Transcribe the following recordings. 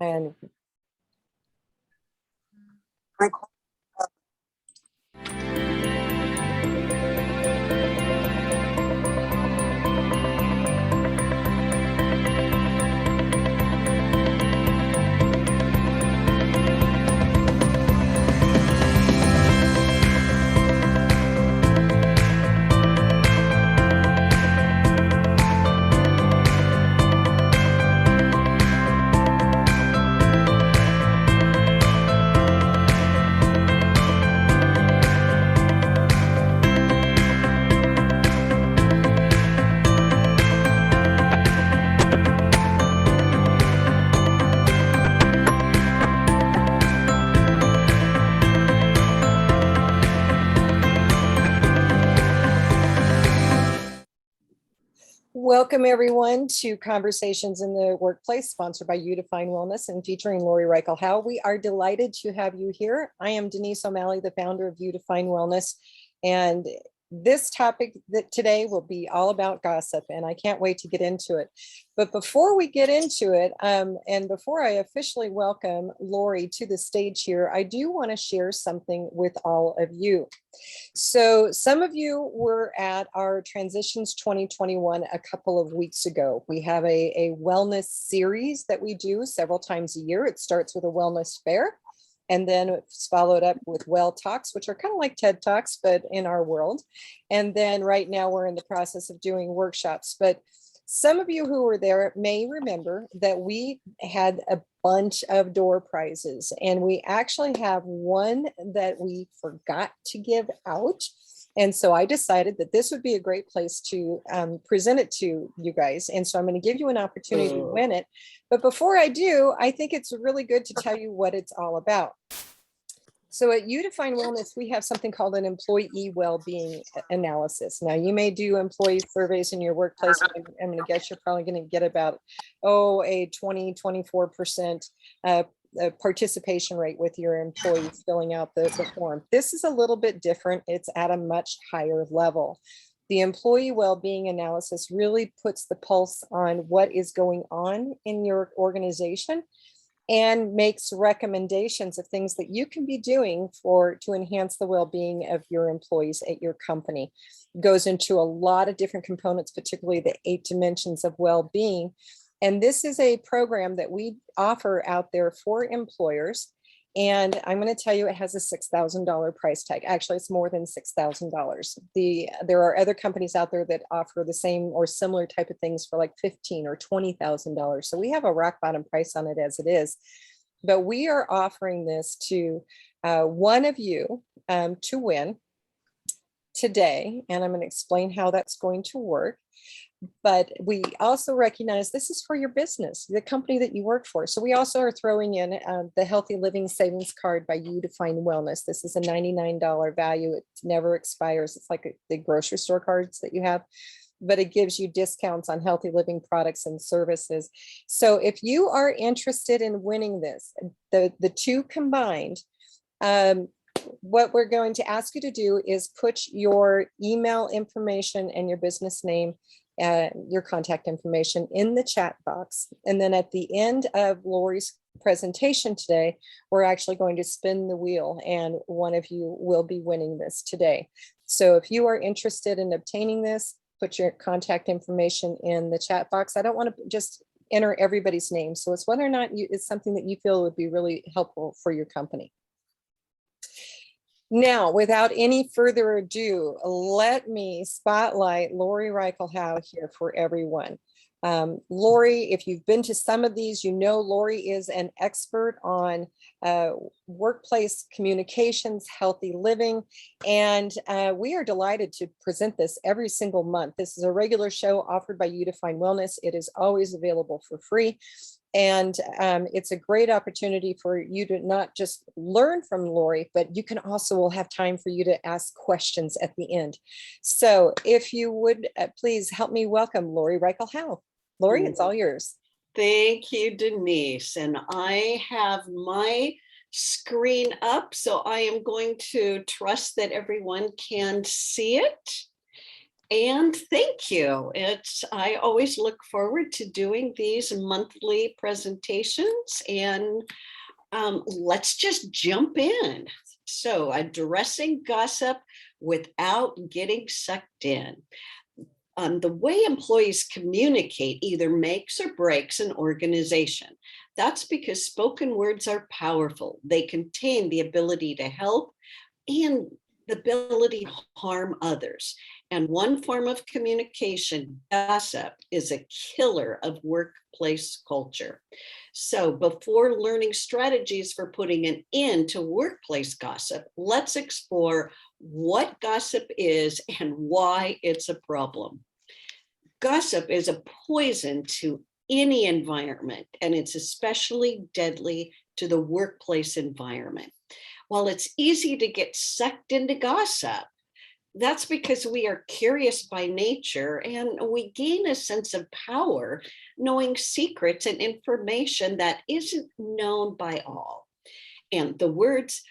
And welcome everyone to Conversations in the Workplace, sponsored by Untitled Wellness and featuring Lorie Reichel-Howe. We are delighted to have you here. I am Denise O'Malley, the founder of Untitled Wellness, and this topic that today will be all about gossip, and I can't wait to get into it. But before we get into it, and before I officially welcome Lorie to the stage here, I do want to share something with all of you. So some of you were at our Transitions 2021 a couple of weeks ago. We have a wellness series that we do several times a year. It starts with a wellness fair, and then it's followed up with Well Talks, which are kind of like TED Talks, but in our world. And then right now we're in the process of doing workshops. But some of you who were there may remember that we had a bunch of door prizes, and we actually have one that we forgot to give out. And so I decided that this would be a great place to present it to you guys. And so I'm going to give you an opportunity to win it. But before I do, I think it's really good to tell you what it's all about. So at Untitled Wellness, we have something called an employee well-being analysis. Now, you may do employee surveys in your workplace. I'm going to guess you're probably going to get about, a 24% participation rate with your employees filling out the form. This is a little bit different. It's at a much higher level. The employee well-being analysis really puts the pulse on what is going on in your organization and makes recommendations of things that you can be doing to enhance the well-being of your employees at your company. It goes into a lot of different components, particularly the 8 dimensions of well-being. And this is a program that we offer out there for employers. And I'm going to tell you, it has a $6,000 price tag. Actually, it's more than $6,000. There are other companies out there that offer the same or similar type of things for like $15,000 or $20,000. So we have a rock bottom price on it as it is. But we are offering this to one of you to win today. And I'm going to explain how that's going to work. But we also recognize this is for your business, the company that you work for. So we also are throwing in the Healthy Living Savings Card by Untitled Wellness. This is a $99 value. It never expires. It's like the grocery store cards that you have, but it gives you discounts on healthy living products and services. So if you are interested in winning this, the two combined, what we're going to ask you to do is put your email information and your business name, your contact information in the chat box. And then at the end of Lorie's presentation today, we're actually going to spin the wheel, and one of you will be winning this today. So if you are interested in obtaining this, put your contact information in the chat box. I don't want to just enter everybody's name. So it's whether or not it's something that you feel would be really helpful for your company. Now, without any further ado, let me spotlight Lorie Reichel-Howe here for everyone. Lorie, if you've been to some of these, you know Lorie is an expert on workplace communications, healthy living, and we are delighted to present this every single month. This is a regular show offered by Untitled Wellness. It is always available for free. And it's a great opportunity for you to not just learn from Lorie, but you can also will have time for you to ask questions at the end. So if you would please help me welcome Lorie Reichel-Howe. Lorie, it's all yours. Thank you, Denise. And I have my screen up, so I am going to trust that everyone can see it. And thank you. I always look forward to doing these monthly presentations, and let's just jump in. So, addressing gossip without getting sucked in. The way employees communicate either makes or breaks an organization. That's because spoken words are powerful. They contain the ability to help and the ability to harm others. And one form of communication, gossip, is a killer of workplace culture. So before learning strategies for putting an end to workplace gossip, let's explore what gossip is and why it's a problem. Gossip is a poison to any environment, and it's especially deadly to the workplace environment. While it's easy to get sucked into gossip, that's because we are curious by nature and we gain a sense of power knowing secrets and information that isn't known by all. And the words,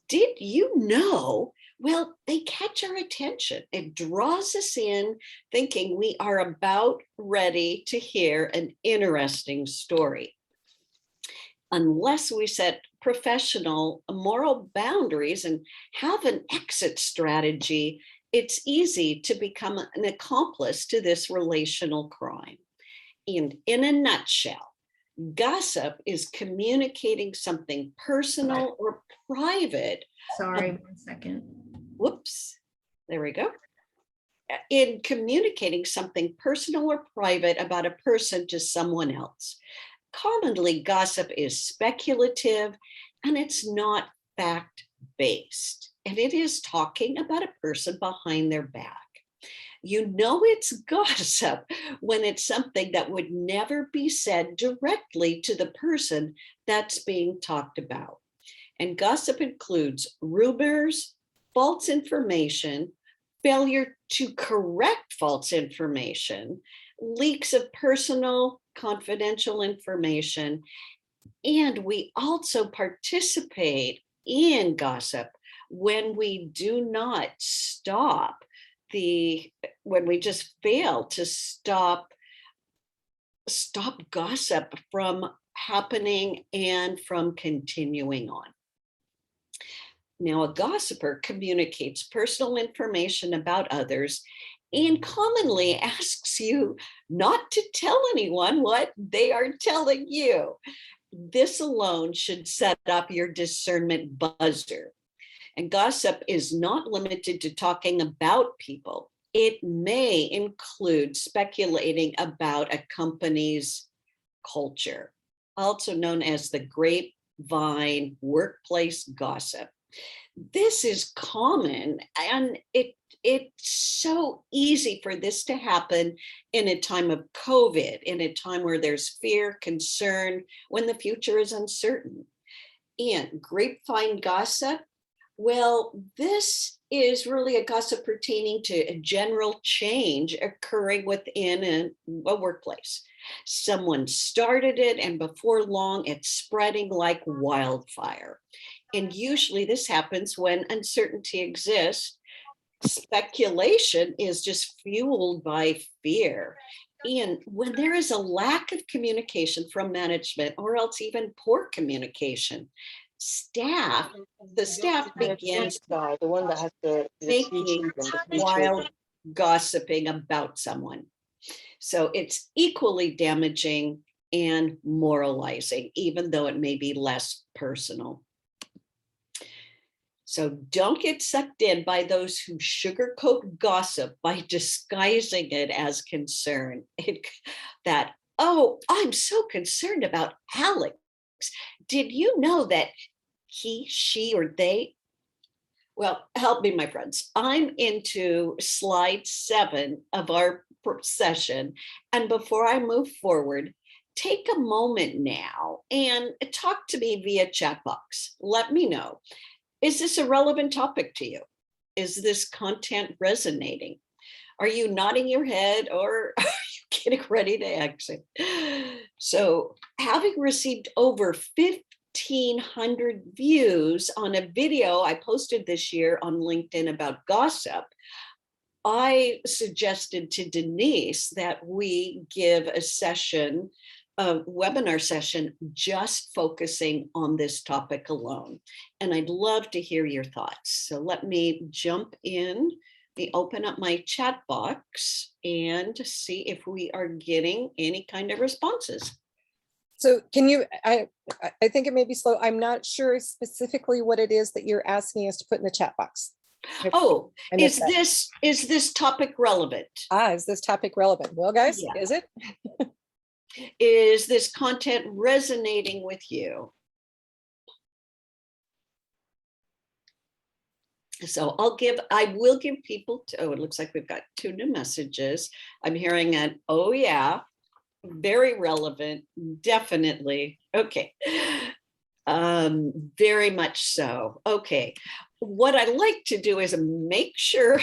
"Did you know?" Well, they catch our attention. It draws us in thinking we are about ready to hear an interesting story. Unless we set professional moral boundaries and have an exit strategy, it's easy to become an accomplice to this relational crime. And in a nutshell, gossip is communicating something personal or private. Sorry, 1 second. Whoops, there we go. In communicating something personal or private about a person to someone else. Commonly, gossip is speculative and it's not fact-based. And it is talking about a person behind their back. You know it's gossip when it's something that would never be said directly to the person that's being talked about. And gossip includes rumors, false information, failure to correct false information, leaks of personal, confidential information, and we also participate in gossip when we do not stop when we just fail to stop gossip from happening and from continuing on. Now, a gossiper communicates personal information about others and commonly asks you not to tell anyone what they are telling you. This alone should set up your discernment buzzer. And gossip is not limited to talking about people. It may include speculating about a company's culture, also known as the grapevine workplace gossip. This is common, and it's so easy for this to happen in a time of COVID, in a time where there's fear, concern, when the future is uncertain. And grapevine gossip, well, this is really a gossip pertaining to a general change occurring within a workplace. Someone started it, and before long, it's spreading like wildfire. And usually this happens when uncertainty exists. Speculation is just fueled by fear. And when there is a lack of communication from management, or else even poor communication, the staff begins the one that has the making wild gossiping about someone. So it's equally damaging and moralizing, even though it may be less personal. So don't get sucked in by those who sugarcoat gossip by disguising it as concern. Oh, I'm so concerned about Alex. Did you know that he, she, or they? Well, help me, my friends. I'm into slide 7 of our session. And before I move forward, take a moment now and talk to me via chat box. Let me know. Is this a relevant topic to you? Is this content resonating? Are you nodding your head, or are you getting ready to exit? So, having received over 1,500 views on a video I posted this year on LinkedIn about gossip, I suggested to Denise that we give a session, a webinar session, just focusing on this topic alone. And I'd love to hear your thoughts. So let me jump in, open up my chat box and see if we are getting any kind of responses. So can you, I think it may be slow. I'm not sure specifically what it is that you're asking us to put in the chat box. Oh, I is missed that. this topic relevant? Is this topic relevant? Well, guys, Yeah. is it? Is this content resonating with you? So I will give people, oh, it looks like we've got 2 new messages. I'm hearing an, oh yeah, very relevant, definitely. Okay. Very much so. Okay. What I'd like to do is make sure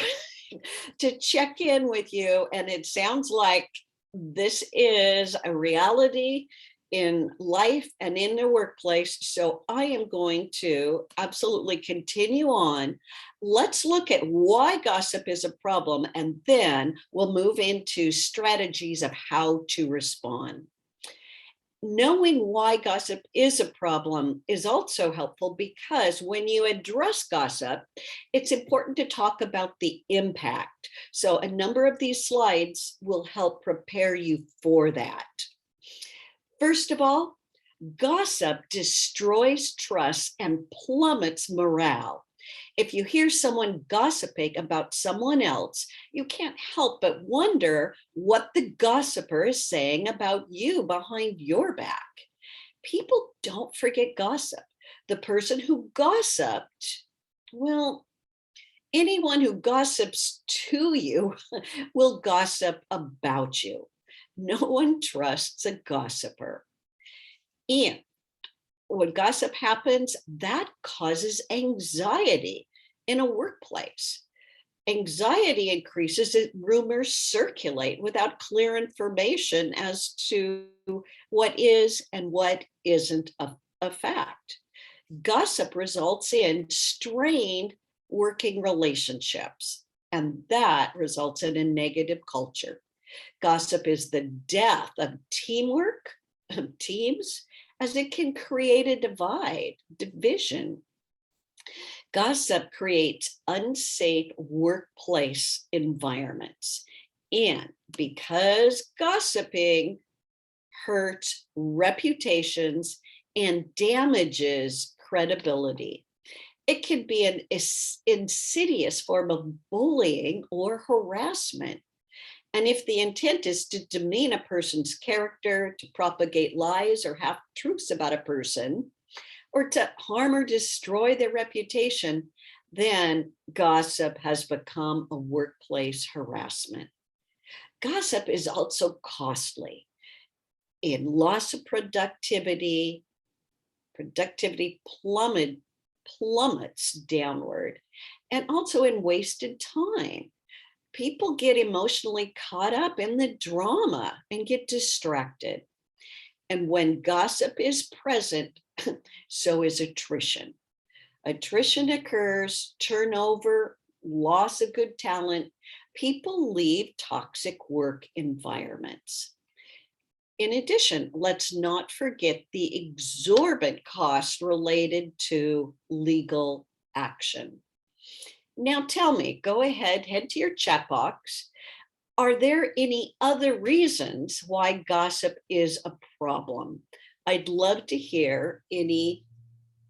to check in with you. And it sounds like this is a reality in life and in the workplace. So I am going to absolutely continue on. Let's look at why gossip is a problem, and then we'll move into strategies of how to respond. Knowing why gossip is a problem is also helpful, because when you address gossip, it's important to talk about the impact. So a number of these slides will help prepare you for that. First of all, gossip destroys trust and plummets morale. If you hear someone gossiping about someone else, you can't help but wonder what the gossiper is saying about you behind your back. People don't forget gossip. The person who gossiped, well, anyone who gossips to you will gossip about you. No one trusts a gossiper. And when gossip happens, that causes anxiety in a workplace. Anxiety increases as rumors circulate without clear information as to what is and what isn't a fact. Gossip results in strained working relationships, and that results in a negative culture. Gossip is the death of teamwork, of teams, as it can create a division. Gossip creates unsafe workplace environments. And because gossiping hurts reputations and damages credibility, it can be an insidious form of bullying or harassment. And if the intent is to demean a person's character, to propagate lies or half-truths about a person, or to harm or destroy their reputation, then gossip has become a workplace harassment. Gossip is also costly in loss of productivity. Productivity plummets downward, and also in wasted time. People get emotionally caught up in the drama and get distracted. And when gossip is present, so is attrition. Attrition occurs, turnover, loss of good talent. People leave toxic work environments. In addition, let's not forget the exorbitant costs related to legal action. Now tell me, go ahead, head to your chat box. Are there any other reasons why gossip is a problem? I'd love to hear any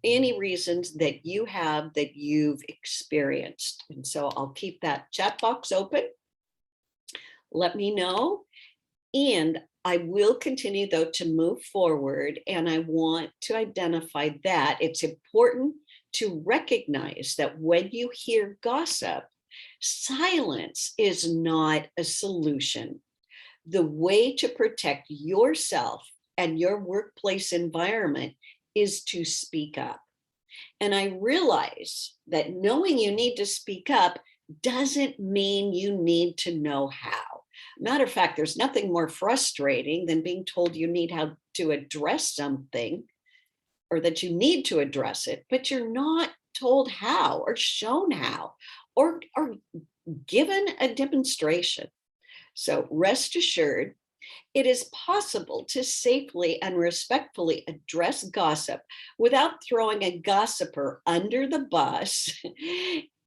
reasons that you have that you've experienced. And so I'll keep that chat box open. Let me know. And I will continue, though, to move forward. And I want to identify that it's important to recognize that when you hear gossip, silence is not a solution. The way to protect yourself and your workplace environment is to speak up. And I realize that knowing you need to speak up doesn't mean you need to know how. Matter of fact, there's nothing more frustrating than being told you need how to address something, or that you need to address it, but you're not told how or shown how, or given a demonstration. So rest assured, it is possible to safely and respectfully address gossip without throwing a gossiper under the bus,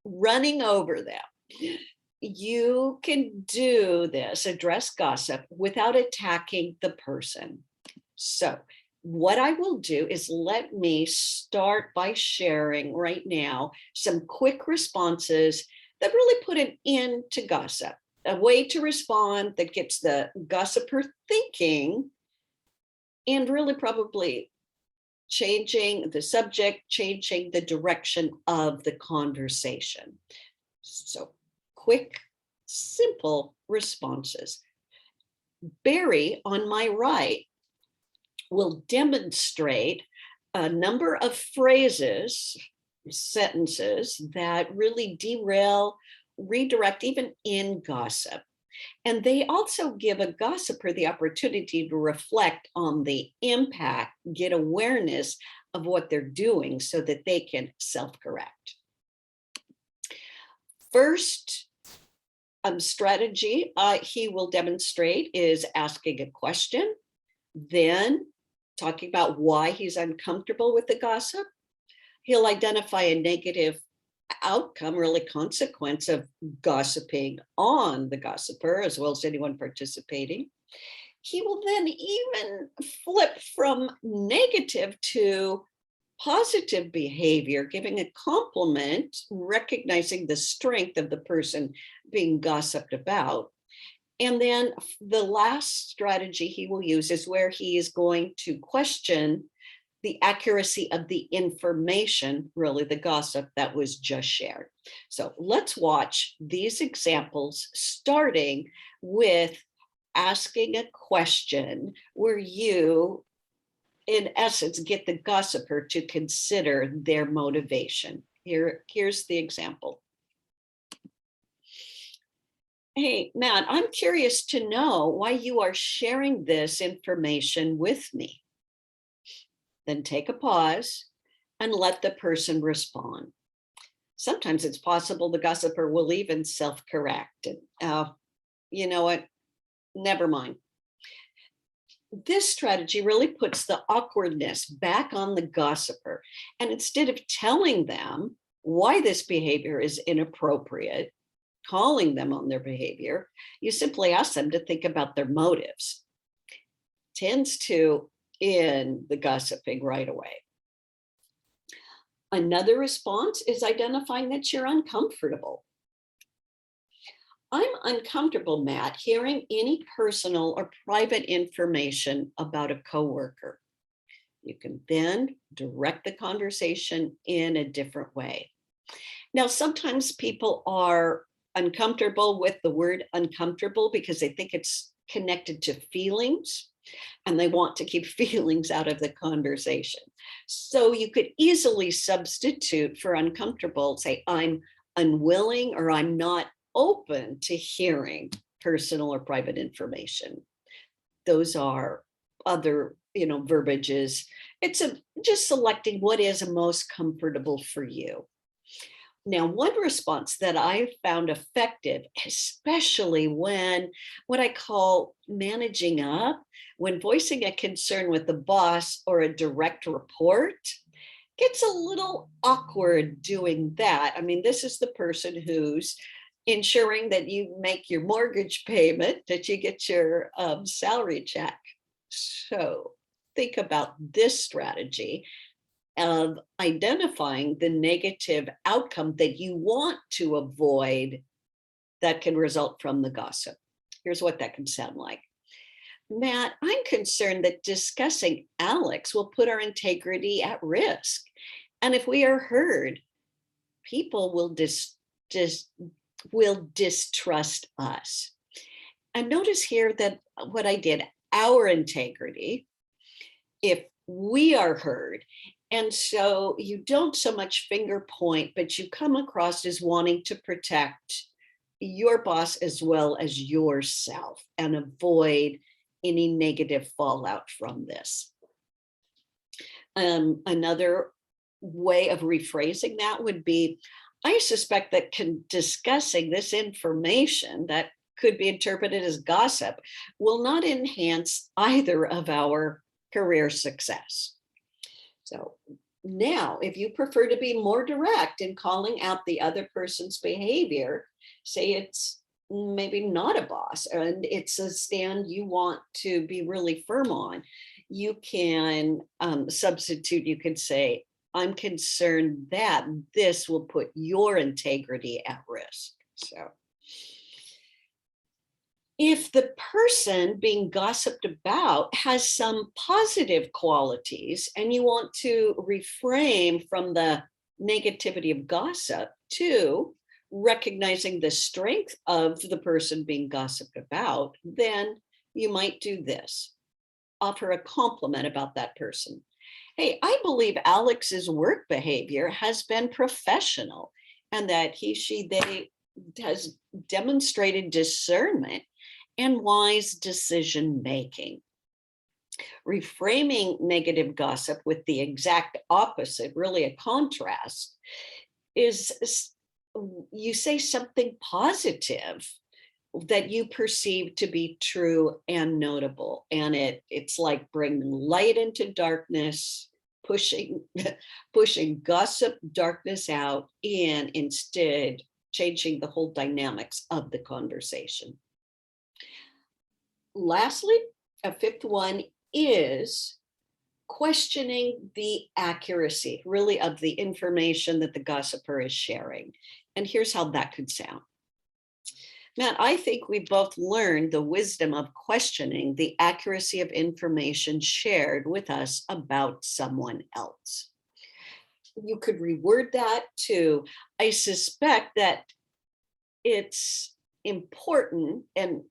running over them. You can do this, address gossip, without attacking the person. So what I will do is let me start by sharing right now some quick responses that really put an end to gossip. A way to respond that gets the gossiper thinking and really probably changing the subject, changing the direction of the conversation. So quick, simple responses. Barry on my right will demonstrate a number of phrases, sentences that really derail, redirect, even in gossip. And they also give a gossiper the opportunity to reflect on the impact, get awareness of what they're doing so that they can self-correct. First strategy he will demonstrate is asking a question, then talking about why he's uncomfortable with the gossip. He'll identify a negative outcome, really consequence of gossiping on the gossiper, as well as anyone participating. He will then even flip from negative to positive behavior, giving a compliment, recognizing the strength of the person being gossiped about. And then the last strategy he will use is where he is going to question the accuracy of the information, really the gossip that was just shared. So let's watch these examples, starting with asking a question where you, in essence, get the gossiper to consider their motivation. Here's the example. Hey, Matt, I'm curious to know why you are sharing this information with me. Then take a pause and let the person respond. Sometimes it's possible the gossiper will even self-correct. You know what? Never mind. This strategy really puts the awkwardness back on the gossiper. And instead of telling them why this behavior is inappropriate, calling them on their behavior, you simply ask them to think about their motives. Tends to end the gossiping right away. Another response is identifying that you're uncomfortable. I'm uncomfortable, Matt, hearing any personal or private information about a coworker. You can then direct the conversation in a different way. Now, sometimes people are uncomfortable with the word uncomfortable because they think it's connected to feelings, and they want to keep feelings out of the conversation. So you could easily substitute for uncomfortable, say, I'm unwilling or I'm not open to hearing personal or private information. Those are other, verbiages. It's just selecting what is most comfortable for you. Now, one response that I found effective, especially when what I call managing up, when voicing a concern with the boss or a direct report, gets a little awkward doing that. I mean, this is the person who's ensuring that you make your mortgage payment, that you get your salary check. So think about this strategy of identifying the negative outcome that you want to avoid that can result from the gossip. Here's what that can sound like. Matt, I'm concerned that discussing Alex will put our integrity at risk. And if we are heard, people will distrust us. And notice here that what I did, our integrity, if we are heard. And so you don't so much finger point, but you come across as wanting to protect your boss as well as yourself and avoid any negative fallout from this. Another way of rephrasing that would be, I suspect that discussing this information that could be interpreted as gossip will not enhance either of our career success. So now, if you prefer to be more direct in calling out the other person's behavior, say it's maybe not a boss and it's a stand you want to be really firm on, you can substitute, you could say, I'm concerned that this will put your integrity at risk. So if the person being gossiped about has some positive qualities and you want to reframe from the negativity of gossip to recognizing the strength of the person being gossiped about, then you might do this. Offer a compliment about that person. Hey, I believe Alex's work behavior has been professional and that he, she, they has demonstrated discernment and wise decision making. Reframing negative gossip with the exact opposite, really a contrast, is you say something positive that you perceive to be true and notable. And it's like bringing light into darkness, pushing gossip darkness out, and instead changing the whole dynamics of the conversation. Lastly, a fifth one is questioning the accuracy, really, of the information that the gossiper is sharing. And here's how that could sound. Matt, I think we both learned the wisdom of questioning the accuracy of information shared with us about someone else. You could reword that to, I suspect that it's important and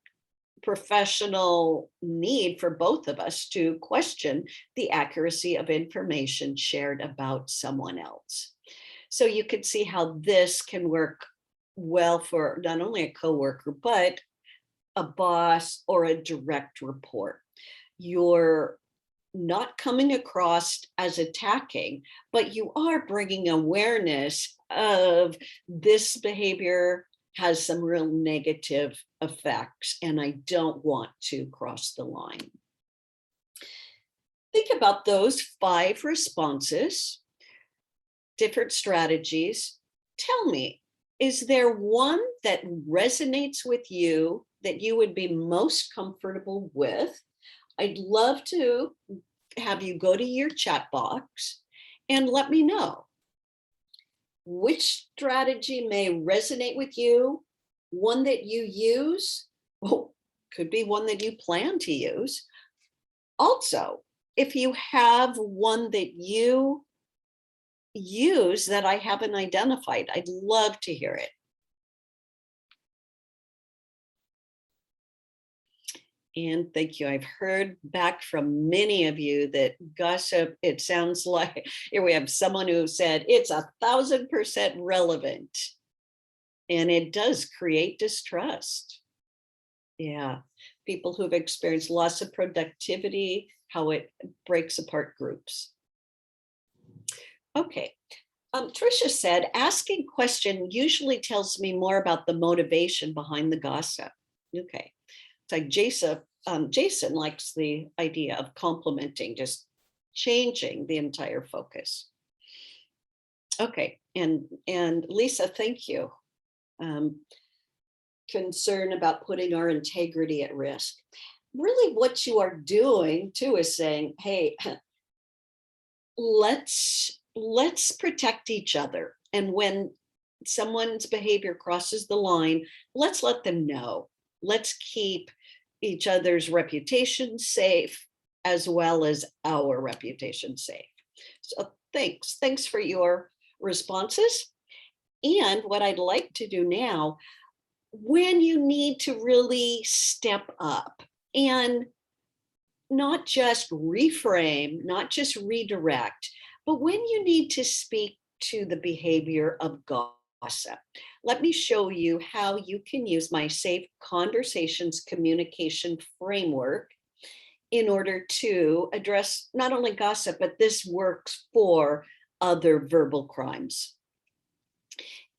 professional need for both of us to question the accuracy of information shared about someone else. So you could see how this can work well for not only a coworker, but a boss or a direct report. You're not coming across as attacking, but you are bringing awareness of this behavior has some real negative effects, and I don't want to cross the line. Think about those 5 responses, different strategies. Tell me, is there one that resonates with you that you would be most comfortable with? I'd love to have you go to your chat box and let me know which strategy may resonate with you, one that you use, could be one that you plan to use. Also, if you have one that you use that I haven't identified, I'd love to hear it. And thank you. I've heard back from many of you that gossip, it sounds like, here we have someone who said it's 1,000% relevant. And it does create distrust. Yeah, people who've experienced loss of productivity, how it breaks apart groups. Okay, Tricia said, asking question usually tells me more about the motivation behind the gossip. Okay. Like Jason likes the idea of complimenting, just changing the entire focus. Okay, and Lisa, thank you. Concern about putting our integrity at risk. Really what you are doing too is saying, hey, let's protect each other. And when someone's behavior crosses the line, let's let them know. Let's keep each other's reputation safe, as well as our reputation safe. So thanks for your responses. And what I'd like to do now, when you need to really step up and not just reframe, not just redirect, but when you need to speak to the behavior of gossip, let me show you how you can use my Safe Conversations communication framework in order to address not only gossip, but this works for other verbal crimes.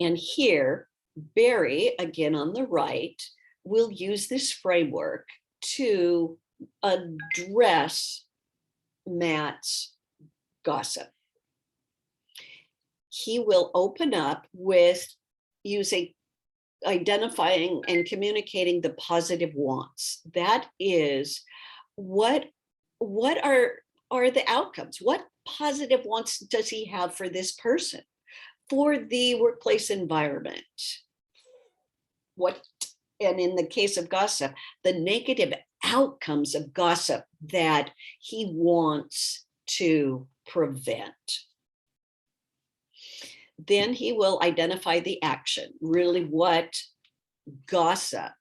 And here, Barry, again on the right, will use this framework to address Matt's gossip. He will open up with identifying and communicating the positive wants. That is, what are the outcomes? What positive wants does he have for this person, for the workplace environment? And in the case of gossip, the negative outcomes of gossip that he wants to prevent. Then he will identify the action, really what gossip,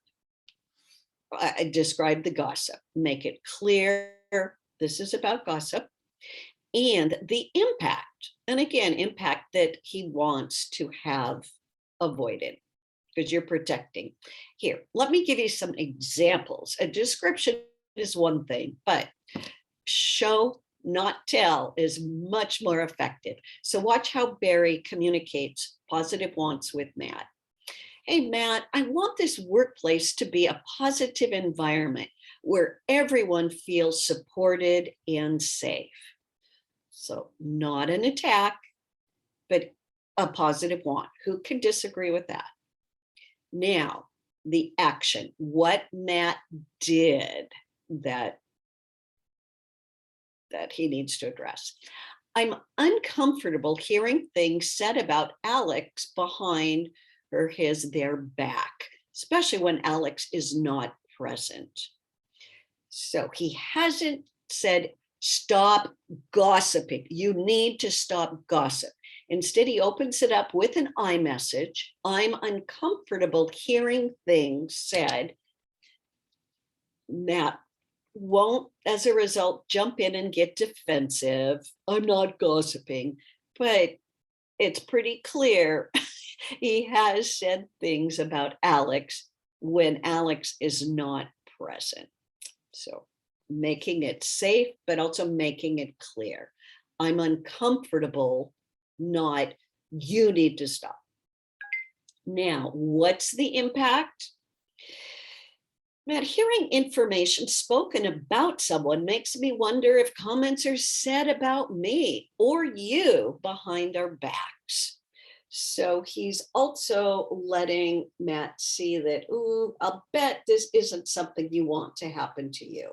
describe the gossip, make it clear this is about gossip, and the impact, and again, impact that he wants to have avoided, because you're protecting. Here, let me give you some examples. A description is one thing, but show, not tell is much more effective. So watch how Barry communicates positive wants with Matt. Hey, Matt, I want this workplace to be a positive environment where everyone feels supported and safe. So not an attack, but a positive want. Who can disagree with that? Now, the action, what Matt did that he needs to address. I'm uncomfortable hearing things said about Alex behind their back, especially when Alex is not present. So he hasn't said, stop gossiping. You need to stop gossip. Instead, he opens it up with an I message. I'm uncomfortable hearing things said. Matt won't, as a result, jump in and get defensive. I'm not gossiping, but it's pretty clear he has said things about Alex when Alex is not present. So making it safe, but also making it clear. I'm uncomfortable, not you need to stop. Now, what's the impact? Matt, hearing information spoken about someone makes me wonder if comments are said about me or you behind our backs. So he's also letting Matt see that, ooh, I'll bet this isn't something you want to happen to you.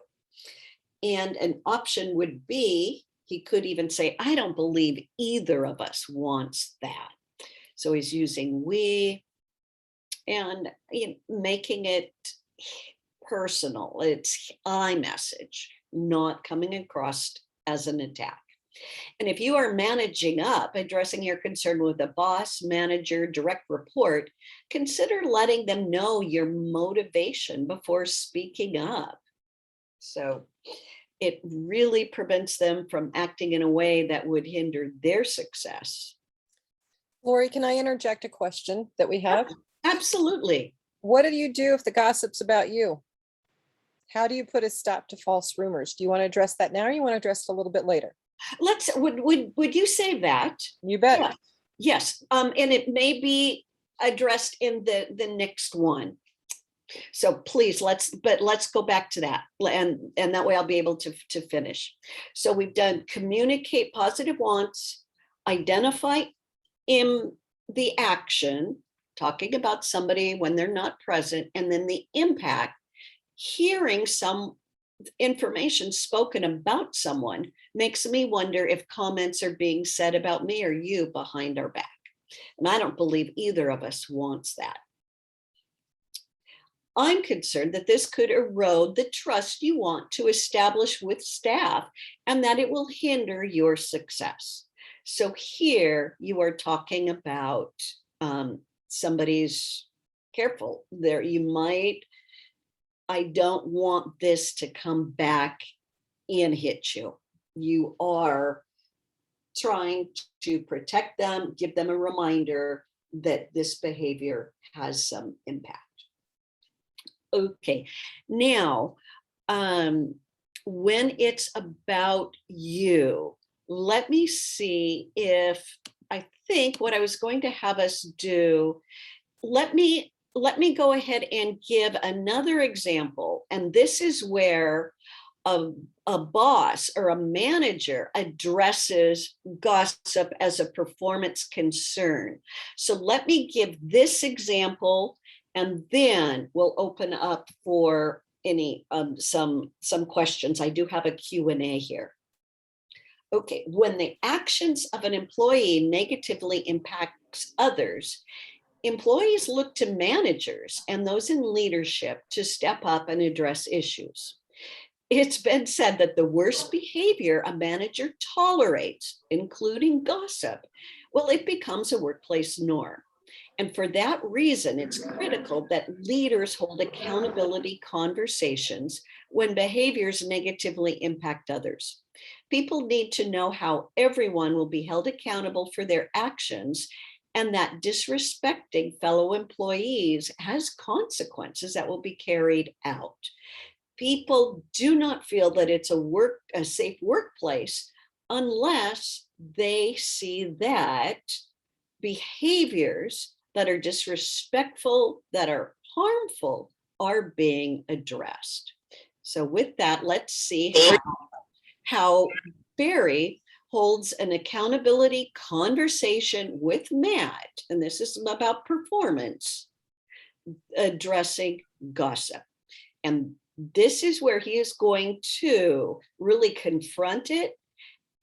And an option would be, he could even say, I don't believe either of us wants that. So he's using we and making it personal. It's I message, not coming across as an attack. And if you are managing up, addressing your concern with a boss, manager, direct report, consider letting them know your motivation before speaking up. So it really prevents them from acting in a way that would hinder their success. Lorie, can I interject a question that we have? Absolutely. What do you do if the gossip's about you? How do you put a stop to false rumors? Do you want to address that now, or you want to address it a little bit later? Would you say that? You bet. Yeah. Yes. And it may be addressed in the next one. So please, let's go back to that. And that way I'll be able to finish. So we've done communicate positive wants, identify in the action, talking about somebody when they're not present, and then the impact, hearing some information spoken about someone makes me wonder if comments are being said about me or you behind our back. And I don't believe either of us wants that. I'm concerned that this could erode the trust you want to establish with staff and that it will hinder your success. So here you are talking about somebody's careful there. You might, I don't want this to come back and hit you. You are trying to protect them, give them a reminder that this behavior has some impact. Okay, now, when it's about you, let me see if I think what I was going to have us do, let me go ahead and give another example. And this is where a boss or a manager addresses gossip as a performance concern. So let me give this example, and then we'll open up for any some questions. I do have a Q&A here. Okay, when the actions of an employee negatively impacts others, employees look to managers and those in leadership to step up and address issues. It's been said that the worst behavior a manager tolerates, including gossip, well, it becomes a workplace norm. And for that reason, it's critical that leaders hold accountability conversations when behaviors negatively impact others. People need to know how everyone will be held accountable for their actions, and that disrespecting fellow employees has consequences that will be carried out. People do not feel that it's a safe workplace unless they see that behaviors that are disrespectful, that are harmful, are being addressed. So with that, let's see how Barry holds an accountability conversation with Matt, and this is about performance, addressing gossip. And this is where he is going to really confront it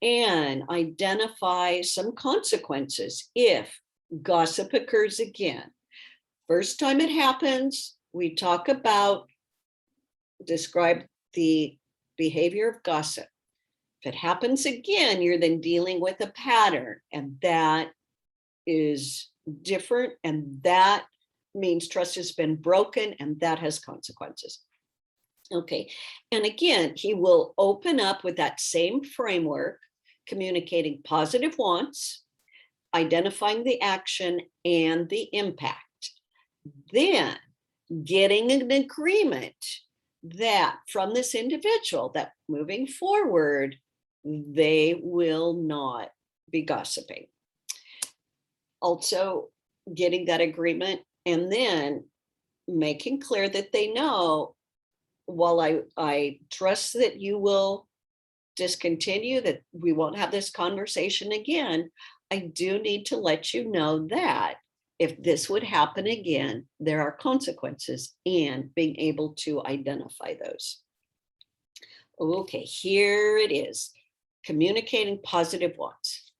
and identify some consequences if gossip occurs again. First time it happens, we talk about, describe the behavior of gossip. If it happens again, you're then dealing with a pattern, and that is different, and that means trust has been broken, and that has consequences. Okay, and again, he will open up with that same framework, communicating positive wants, identifying the action and the impact, then getting an agreement that from this individual that moving forward, they will not be gossiping. Also getting that agreement, and then making clear that they know, while I trust that you will discontinue, that we won't have this conversation again, I do need to let you know that if this would happen again, there are consequences, and being able to identify those. Okay, here it is. Communicating positive wants.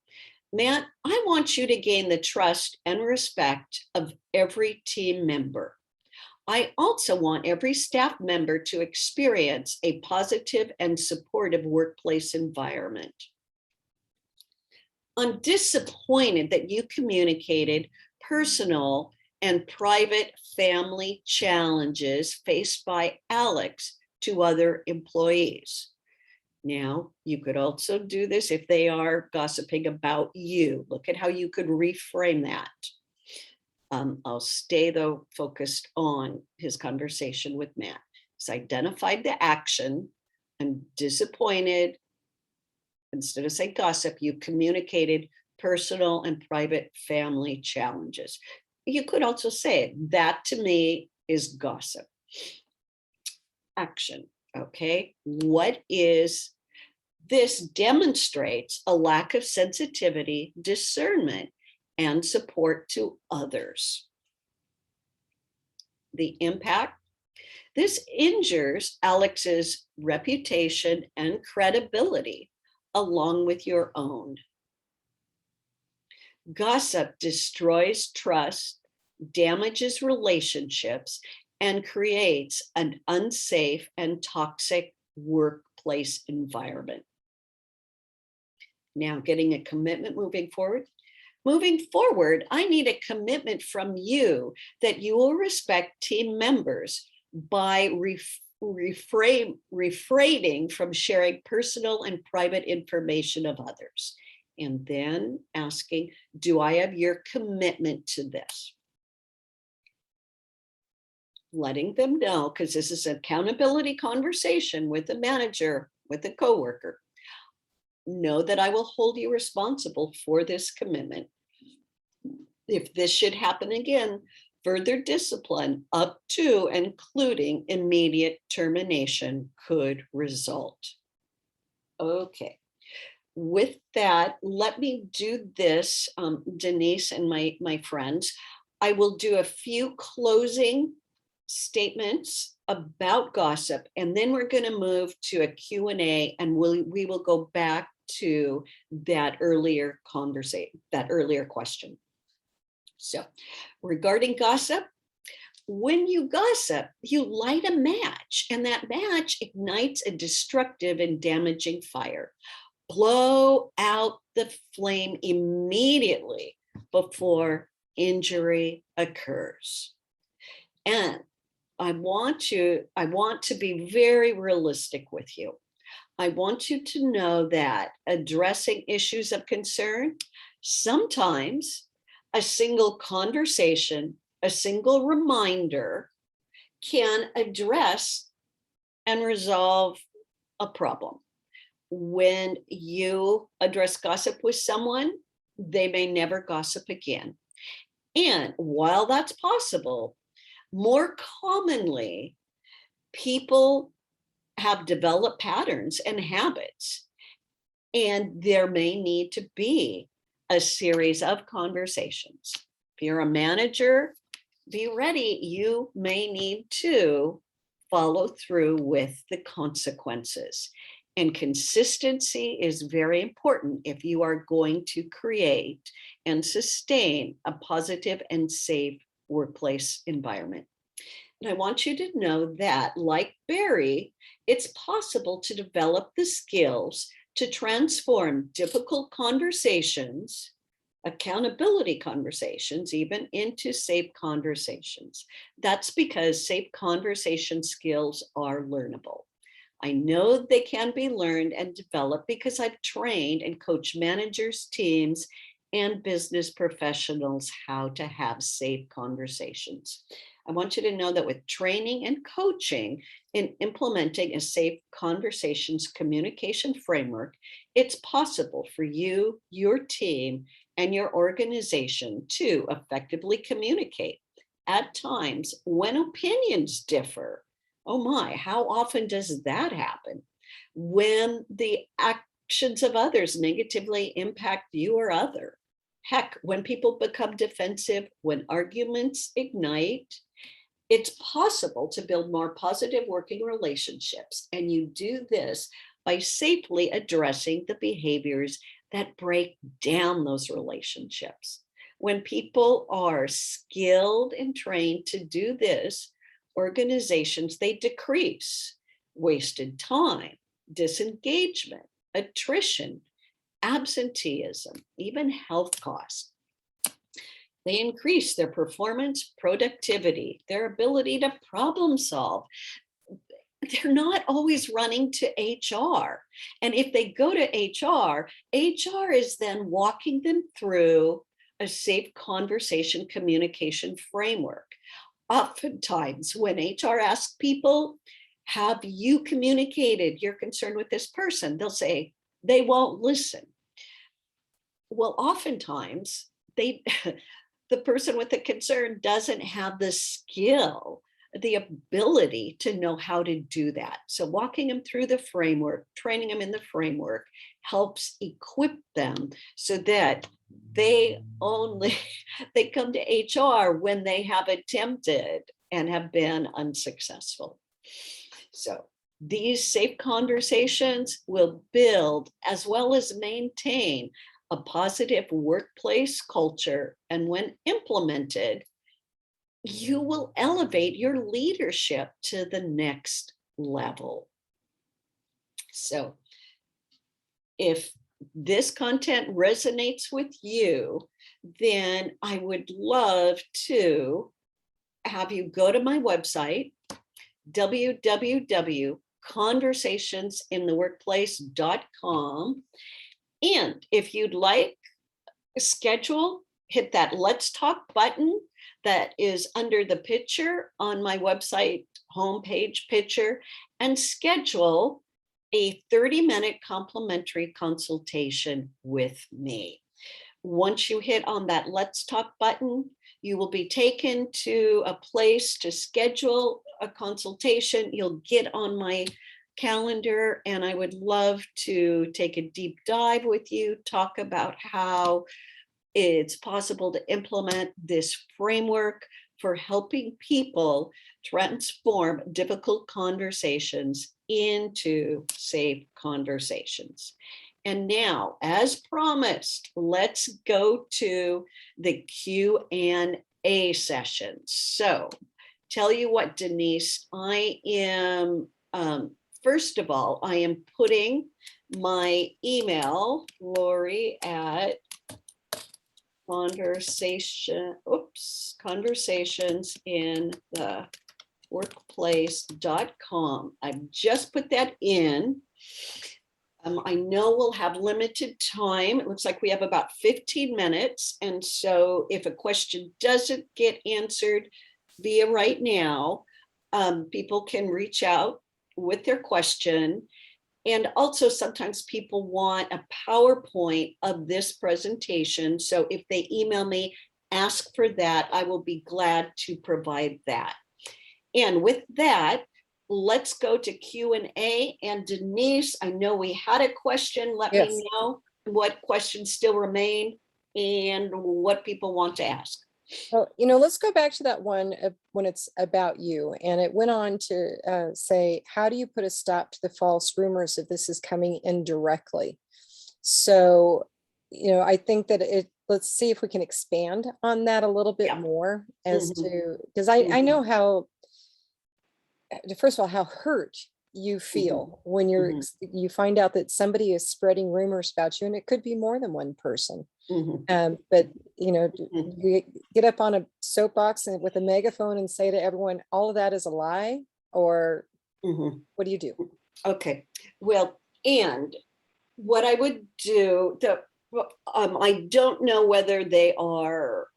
Matt, I want you to gain the trust and respect of every team member. I also want every staff member to experience a positive and supportive workplace environment. I'm disappointed that you communicated personal and private family challenges faced by Alex to other employees. Now, you could also do this if they are gossiping about you. Look at how you could reframe that. I'll stay though focused on his conversation with Matt. He's identified the action. I'm disappointed. Instead of saying gossip, you communicated personal and private family challenges. You could also say that to me is gossip. Action. Okay, what is this? Demonstrates a lack of sensitivity, discernment, and support to others. The impact. This injures Alex's reputation and credibility, along with your own. Gossip destroys trust, damages relationships, and creates an unsafe and toxic workplace environment. Now, getting a commitment moving forward. Moving forward, I need a commitment from you that you will respect team members by refraining from sharing personal and private information of others. And then asking, do I have your commitment to this? Letting them know, because this is an accountability conversation with the manager, with a coworker. Know that I will hold you responsible for this commitment. If this should happen again, further discipline up to and including immediate termination could result. Okay. With that, let me do this, Denise and my friends. I will do a few closing statements about gossip, and then we're going to move to a Q&A, and we will go back to that earlier conversation, that earlier question. So, regarding gossip, when you gossip, you light a match, and that match ignites a destructive and damaging fire. Blow out the flame immediately before injury occurs. And I want to be very realistic with you. I want you to know that addressing issues of concern, sometimes a single conversation, a single reminder can address and resolve a problem. When you address gossip with someone, they may never gossip again. And while that's possible, more commonly, people have developed patterns and habits, and there may need to be a series of conversations. If you're a manager, be ready. You may need to follow through with the consequences. And consistency is very important if you are going to create and sustain a positive and safe workplace environment. And I want you to know that, like Barry, it's possible to develop the skills to transform difficult conversations, accountability conversations, even into safe conversations. That's because safe conversation skills are learnable. I know they can be learned and developed because I've trained and coached managers, teams, and business professionals how to have safe conversations. I want you to know that with training and coaching in implementing a safe conversations communication framework, it's possible for you, your team, and your organization to effectively communicate. At times when opinions differ, oh my, how often does that happen? When the actions of others negatively impact you or other. Heck, when people become defensive, when arguments ignite, it's possible to build more positive working relationships. And you do this by safely addressing the behaviors that break down those relationships. When people are skilled and trained to do this, organizations, they decrease wasted time, disengagement, attrition, absenteeism, even health costs. They increase their performance, productivity, their ability to problem solve. They're not always running to HR. And if they go to HR is then walking them through a safe conversation communication framework. Oftentimes when HR asks people, have you communicated your concern with this person? They'll say, they won't listen. Well, oftentimes the person with the concern doesn't have the skill, the ability to know how to do that. So walking them through the framework, training them in the framework helps equip them so that they come to HR when they have attempted and have been unsuccessful. So these safe conversations will build as well as maintain a positive workplace culture. And when implemented, you will elevate your leadership to the next level. So if this content resonates with you, then I would love to have you go to my website, www.conversationsintheworkplace.com. And if you'd like, schedule, hit that Let's Talk button that is under the picture on my website homepage picture, and schedule a 30-minute complimentary consultation with me. once you hit on that Let's Talk button, you will be taken to a place to schedule a consultation. You'll get on my calendar, and I would love to take a deep dive with you, talk about how it's possible to implement this framework for helping people transform difficult conversations into safe conversations. And now, as promised, let's go to the Q&A session. So, tell you what, Denise, I am, first of all, I am putting my email, Lorie at conversations in the workplace.com. I've just put that in. I know we'll have limited time. It looks like we have about 15 minutes. And so if a question doesn't get answered via right now, people can reach out with their question. And also sometimes people want a PowerPoint of this presentation. So if they email me, ask for that, I will be glad to provide that. And with that, let's go to Q&A. And Denise, I know we had a question. Let Yes. me know what questions still remain and what people want to ask. Well, let's go back to that one when it's about you. And it went on to say, how do you put a stop to the false rumors if this is coming in directly? So, I think that let's see if we can expand on that a little bit more as to, because I know how, first of all, how hurt you feel when you find out that somebody is spreading rumors about you, and it could be more than one person. But you get up on a soapbox and with a megaphone and say to everyone, all of that is a lie, or what do you do? Okay, well, and what I would do, I don't know whether they are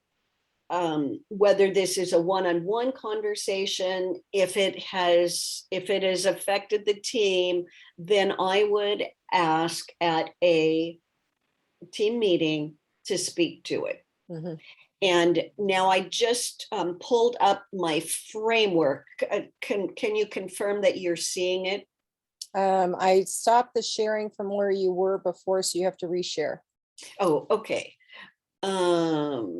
whether this is a one-on-one conversation. If it has affected the team, then I would ask at a team meeting to speak to it. And now I just pulled up my framework. Can you confirm that you're seeing it? I stopped the sharing from where you were before, so you have to reshare. Oh, okay.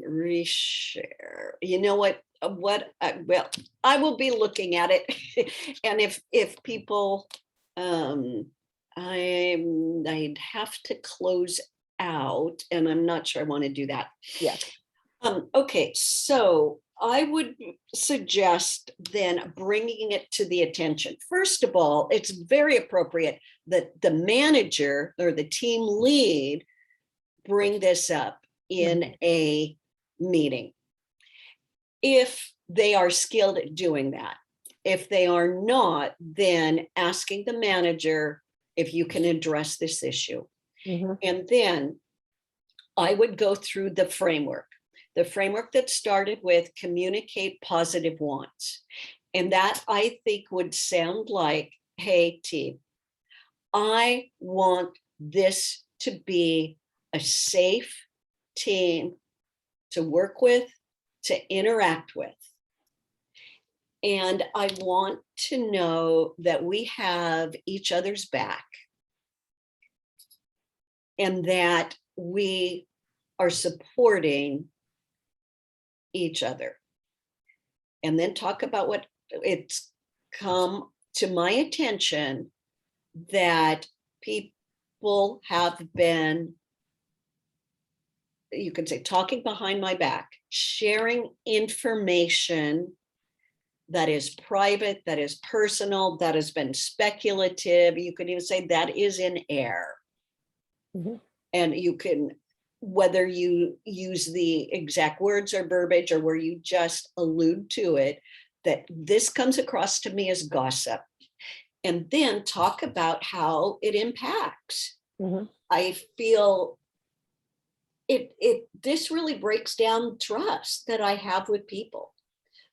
Reshare. You know what? Well, I will be looking at it, and if people, I'd have to close out, and I'm not sure I want to do that. Yeah. Okay, so I would suggest then bringing it to the attention. First of all, it's very appropriate that the manager or the team lead bring this up in a meeting, if they are skilled at doing that. If they are not, then asking the manager if you can address this issue. And then I would go through the framework that started with communicate positive wants. And that, I think, would sound like, hey, team, I want this to be a safe team to work with, to interact with. And I want to know that we have each other's back and that we are supporting each other. And then talk about what it's come to my attention that people have been, you could say, talking behind my back, sharing information that is private, that is personal, that has been speculative. You could even say that is in air. And you can, whether you use the exact words or verbiage or where you just allude to it, that this comes across to me as gossip. And then talk about how it impacts. I feel this really breaks down trust that I have with people.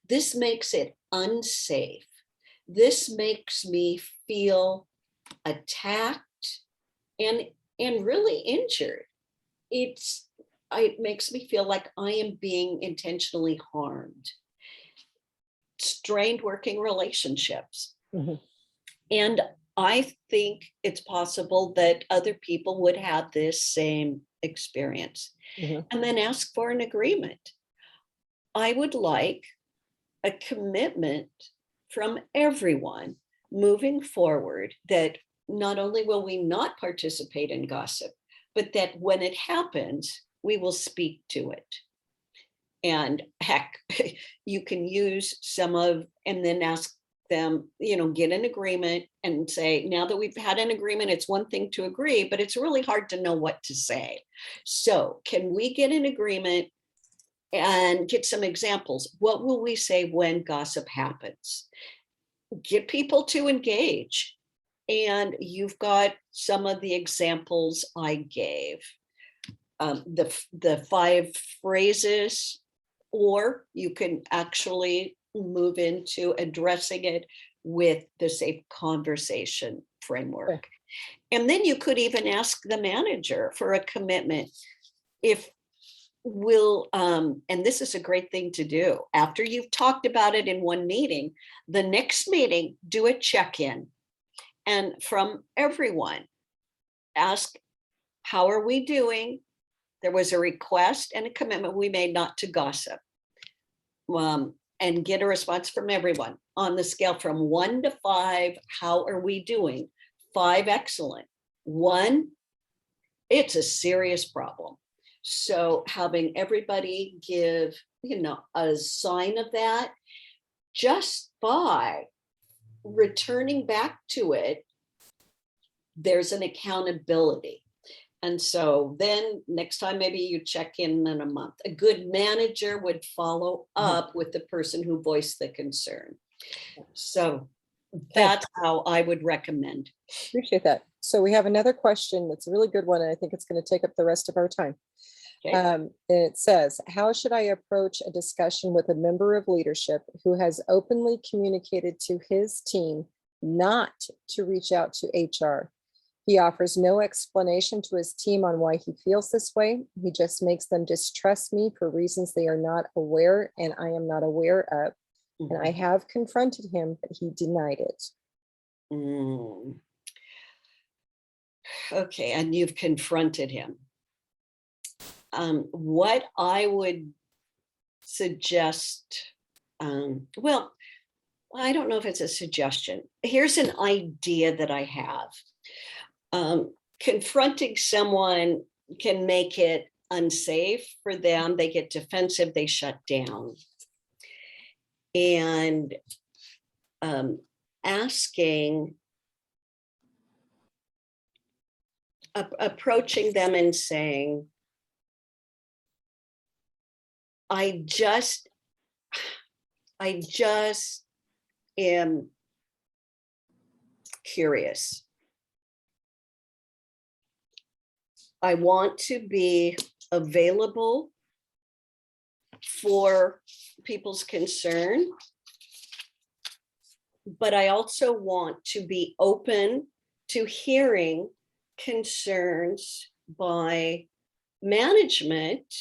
This makes it unsafe. This makes me feel attacked and really injured. it makes me feel like I am being intentionally harmed. Strained working relationships. Mhm. And I think it's possible that other people would have this same experience, Mhm. and then ask for an agreement. I would like a commitment from everyone moving forward that not only will we not participate in gossip, but that when it happens, we will speak to it. And heck, you can use some of, and then ask them, get an agreement and say, now that we've had an agreement, it's one thing to agree, but it's really hard to know what to say. So can we get an agreement and get some examples? What will we say when gossip happens? Get people to engage. And you've got some of the examples I gave. The 5 phrases, or you can actually move into addressing it with the safe conversation framework. Okay. And then you could even ask the manager for a commitment. If will, and this is a great thing to do, after you've talked about it in one meeting, the next meeting, do a check-in. And from everyone, ask, how are we doing? There was a request and a commitment we made not to gossip. And get a response from everyone on the scale from 1 to 5. How are we doing? 5, excellent. 1, it's a serious problem. So having everybody give, a sign of that, just by returning back to it, there's an accountability. And so then next time, maybe you check in a month. A good manager would follow up with the person who voiced the concern. So that's how I would recommend. Appreciate that. So we have another question that's a really good one, and I think it's going to take up the rest of our time. Okay. And it says, how should I approach a discussion with a member of leadership who has openly communicated to his team not to reach out to HR? He offers no explanation to his team on why he feels this way. He just makes them distrust me for reasons they are not aware and I am not aware of. And I have confronted him, but he denied it. Okay, and you've confronted him. What I would suggest, well, I don't know if it's a suggestion. Here's an idea that I have. Confronting someone can make it unsafe for them. They get defensive, they shut down. And approaching them and saying, I just am curious. I want to be available for people's concern, but I also want to be open to hearing concerns by management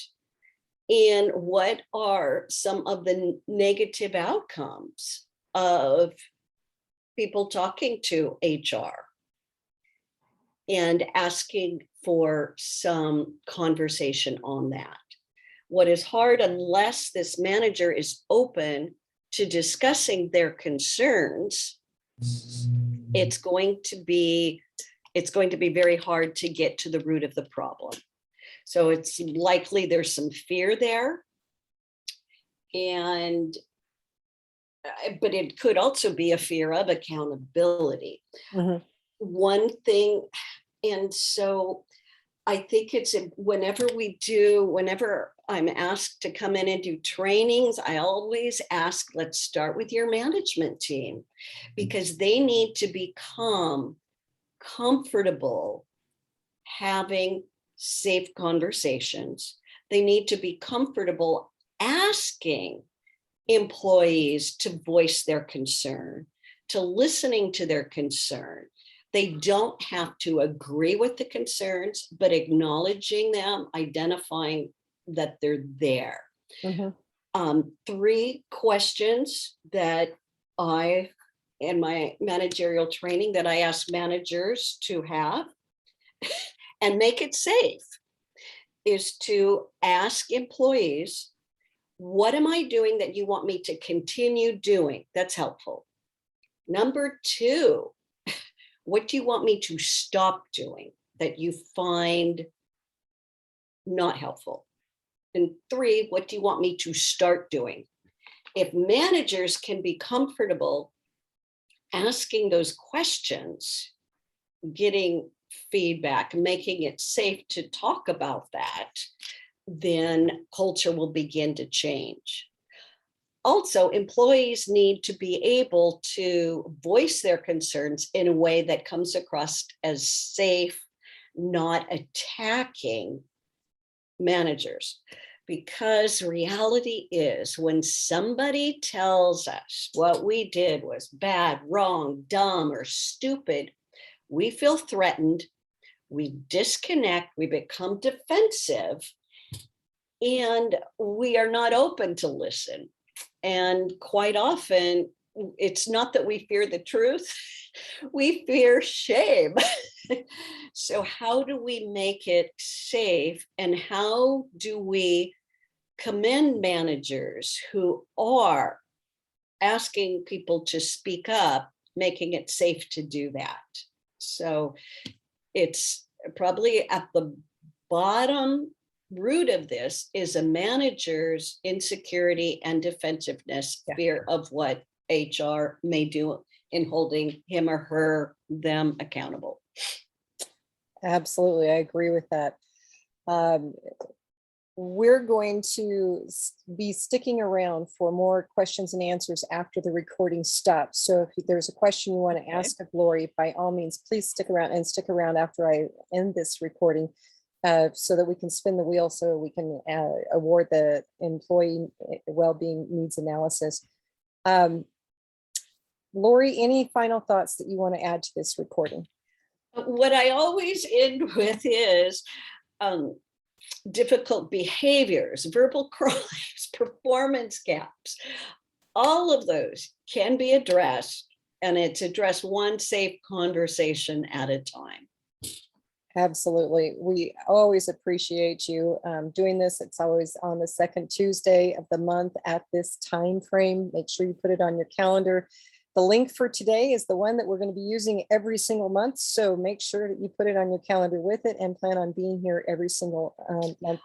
in what are some of the negative outcomes of people talking to HR, and asking for some conversation on that. What is hard, unless this manager is open to discussing their concerns, it's going to be very hard to get to the root of the problem. So it's likely there's some fear there. But it could also be a fear of accountability. One thing, and so I think it's whenever I'm asked to come in and do trainings, I always ask, let's start with your management team, because they need to become comfortable having safe conversations. They need to be comfortable asking employees to voice their concern, to listening to their concern. They don't have to agree with the concerns, but acknowledging them, identifying that they're there. Mhm. 3 questions that I, in my managerial training, that I ask managers to have and make it safe, is to ask employees, what am I doing that you want me to continue doing? That's helpful. Number 2, what do you want me to stop doing that you find not helpful? And 3, what do you want me to start doing? If managers can be comfortable asking those questions, getting feedback, making it safe to talk about that, then culture will begin to change. Also, employees need to be able to voice their concerns in a way that comes across as safe, not attacking managers. Because reality is, when somebody tells us what we did was bad, wrong, dumb, or stupid, we feel threatened, we disconnect, we become defensive, and we are not open to listen. And quite often, it's not that we fear the truth, we fear shame. So how do we make it safe, and how do we commend managers who are asking people to speak up, making it safe to do that? So it's probably at the bottom root of this is a manager's insecurity and defensiveness, fear of what HR may do in holding him or her, them accountable. Absolutely, I agree with that. We're going to be sticking around for more questions and answers after the recording stops. So if there's a question you want to ask of Lorie, by all means, please stick around after I end this recording, so that we can spin the wheel, so we can award the employee well-being needs analysis. Lorie, any final thoughts that you want to add to this recording? What I always end with is difficult behaviors, verbal crimes, performance gaps. All of those can be addressed, and it's addressed one safe conversation at a time. Absolutely. We always appreciate you doing this. It's always on the second Tuesday of the month at this time frame. Make sure you put it on your calendar. The link for today is the one that we're going to be using every single month. So make sure that you put it on your calendar with it and plan on being here every single month.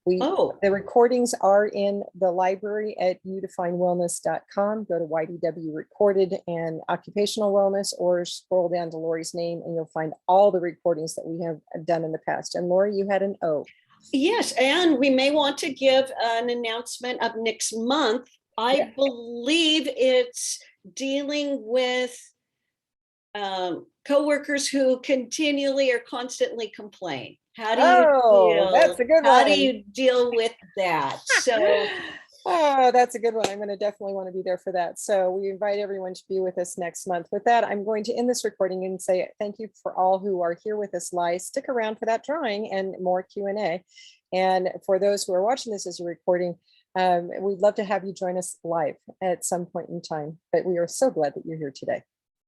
The recordings are in the library at udefinewellness.com. Go to YDW recorded and occupational wellness, or scroll down to Lorie's name and you'll find all the recordings that we have done in the past. And Lorie, you had an O. Yes, and we may want to give an announcement of next month. I believe it's dealing with coworkers who continually or constantly complain. How do you deal? That's a good one. How do you deal with that? So, oh, that's a good one. I'm going to definitely want to be there for that. So we invite everyone to be with us next month. With that, I'm going to end this recording and say thank you for all who are here with us live. Stick around for that drawing and more Q&A. And for those who are watching this as a recording, we'd love to have you join us live at some point in time. But we are so glad that you're here today.